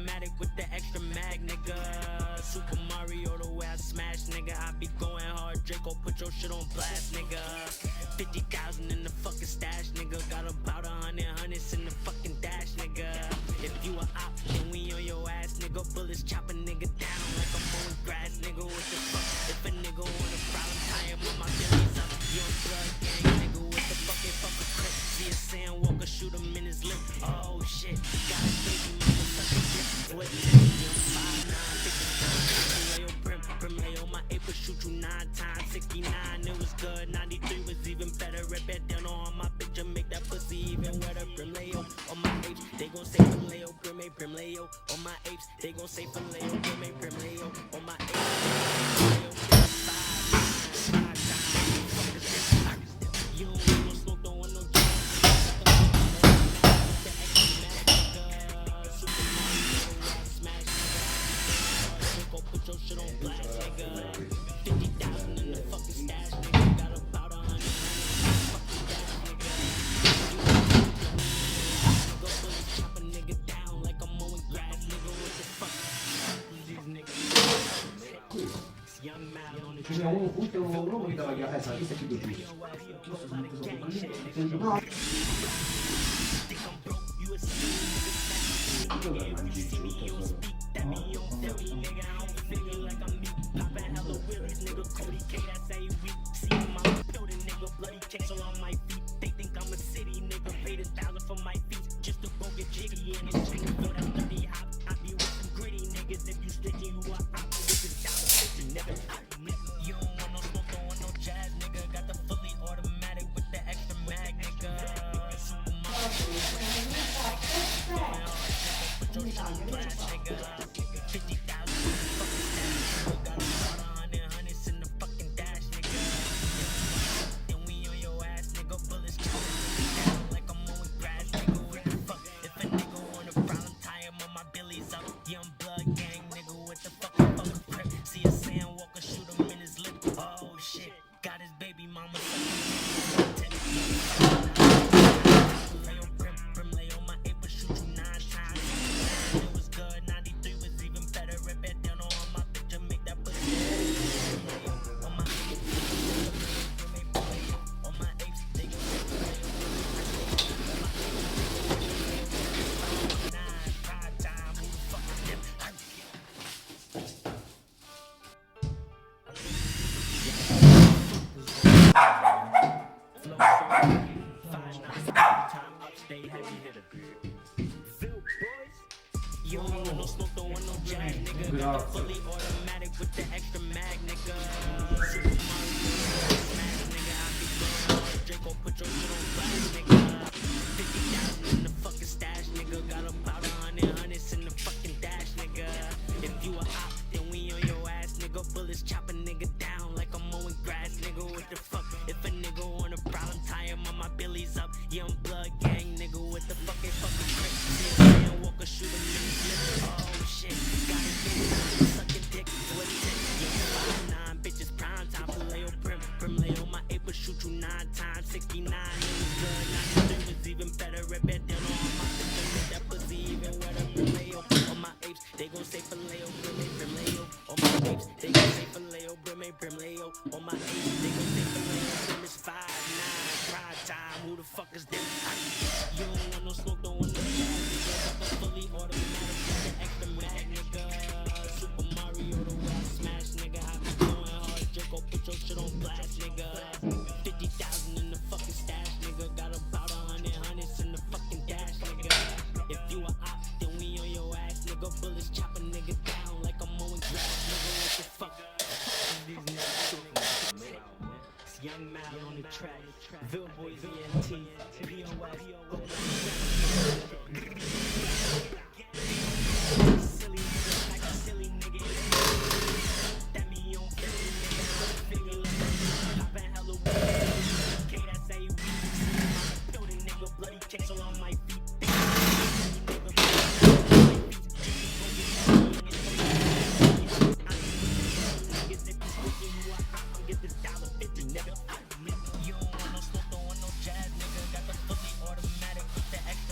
automatic with the extra mag, nigga. Super Mario the way I smash, nigga. I be going hard, Draco, put your shit on blast, nigga. 50,000 in the fucking stash, nigga. Got about 100 hundreds in the fucking dash, nigga. If you a op, then we on your ass, nigga. Bullets chop a nigga down like I'm mowing grass, nigga. What the fuck? If a nigga want a problem, tie him with my billies up. Young blood gang, nigga, with the fucking clip. See a sandwalker, shoot him in his lip. Oh shit, got a baby mama sucking dick. What? Young 5'9", big as Brim on my April, shoot you 9 times. 69, it was good. 93 was even better. Rip it down on my picture, make that pussy even wetter. Brimleo on my apes, they gon' say Brimleo, Brimleo on my apes, they gon' say Brimleo, Brimleo on my apes. You don't want no smoke, don't want no put your shit on blast, nigga. 50,000 in the fucking stash, nigga. Got about 100 fucking dash, nigga. Go bullets, chop a nigga down like I'm mowing grass, nigga. What the fuck? These niggas. It's young man on the track. Think I'm broke, you a see, nigga. That me, you don't tell me, nigga. I don't feel like I'm me. Poppin' hella wheelies, nigga. Cody K, that's how you weak. See my building, nigga. Bloody checks all on my feet. They think I'm a city, nigga. Paid 1,000 for my feet. Just to go get jiggy and it's chicken. Feel that bloody hop. I be with some gritty niggas. If you stitching, you a op. With this $1.50, nigga. You don't want no smoke, don't want no jazz, nigga. Got the fully automatic with the extra mag, nigga. Super Mario. Put your shit on blast, nigga. 50,000 fucking stash, nigga. Got about 100 hundreds in the fucking dash, nigga. And we on your ass, nigga. Bullets chopping down like I'm mowing grass, nigga. What the fuck? If a nigga want a problem, tie him on my billies up. Young blood gang, nigga, with the fucking grip. See a sandwalker, shoot him in his lip. Oh shit, got his baby mama sucking. Lay on my April, shoot you 9 times. It was good, 93 was even better. Rip it down on my picture, make that pussy. On my apes, they gon' pride time, who the fuck is them? Stay heavy hitter. Phil boys, you don't want no smoke, don't want no jazz, nigga. Got the fully automatic with the extra mag, nigga. Super Mario, smash, nigga. I be going hard, Draco, put your shit on blast, nigga. 50,000 in the fucking stash, nigga. Got about 100 hundreds in the fucking dash, nigga. If you a op, then we on your ass, nigga. Bullets chop a nigga down like I'm mowing grass, nigga. What the fuck? If a nigga want a problem, tie him on my billies up. Young blood gang, nigga, with the fucking grip. See a man walker, shoot him in his lip. Oh shit, got his baby sucking dick. What is it? Young 5'9", bitches prime time. Leo Brimleo on my April, shoot you 9 times. 69, it was good. 93 was even better. Rip it down on my picture, make that pussy even wetter. Brimleo on my apes, they gon' say Brimleo on my apes, they gon' say Brimleo on my apes, they gon' say Brim is 5'9", pride time. Who the fuck is them? You don't want no smoke, don't want no jazz, nigga. Got the fully automatic, the extra mag, nigga. Super Mario the way I smash, nigga. I be going hard, Draco, put your shit on blast, nigga. 50,000 in the fucking stash, nigga. Got about 100 hundreds in the fucking dash, nigga. If you a op, then we on your ass, nigga. Bullets chop a nigga down like I'm mowing grass, nigga. What the fuck? These niggas, it's young man on the track. Ville Boys, ENT, POS. Silly nigga, like a silly nigga. That me on Philly, nigga. Figure like poppin' hella weed. K, that's how you weak. Building nigga, bloody checks all on my feet. Get this $1.50, nigga. You don't want no smoke, don't want no jazz, nigga. Got the fully automatic with the extra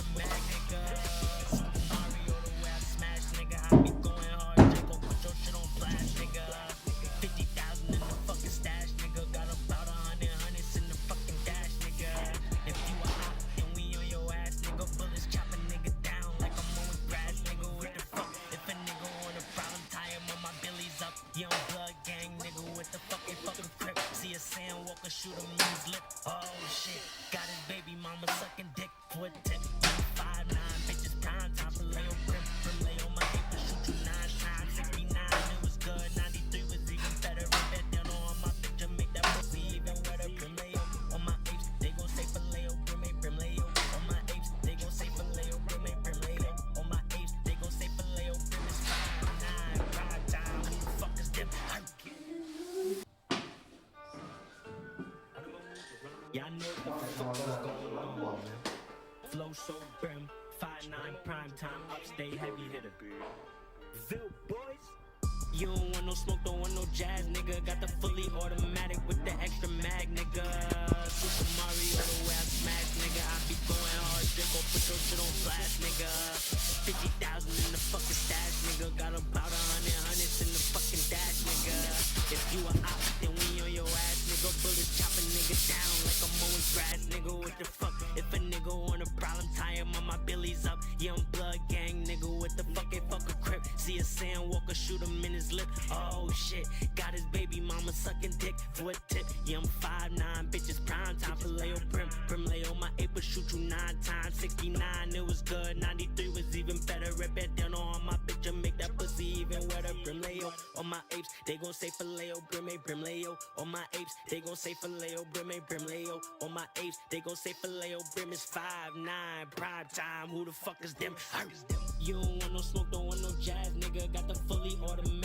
flow so brim. 5'9" prime time, upstate heavy hitter. Ville boys. You don't want no smoke, don't want no jazz, nigga. Got the fully automatic with the extra mag, nigga. Super Mario, the way I smash, nigga. I be going hard, shit, go put your shit on blast, nigga. 50,000 in the fucking stash, nigga. Got about 100 in the fucking dash, nigga. If you a op, then we on your ass, nigga. Bullets chopping nigga down like I'm mowing grass, nigga. What the fuck? If a nigga want a problem, tie him on my billies up. Young blood gang, nigga. What the fuck? Ain't fuck a crip. See a sandwalker, shoot him in his lip. Oh shit, got his baby mama sucking dick for a tip. Yeah, I'm 5'9", bitches prime time for Leo Brim. Brim lay on my ape, but shoot you 9 times. 69, it was good. 93 was even better. Rip it down on my bitch and make that pussy even wetter. Brim Leo on my apes, they gon' say for Leo Brim, Brim Leo on my apes, they gon' say for Leo Brim, Brim Leo on my apes, they gon' say for Leo Brim. Is 5'9", prime time. Who the fuck is them? You don't want no smoke, don't want no jazz, nigga. Got the fully automatic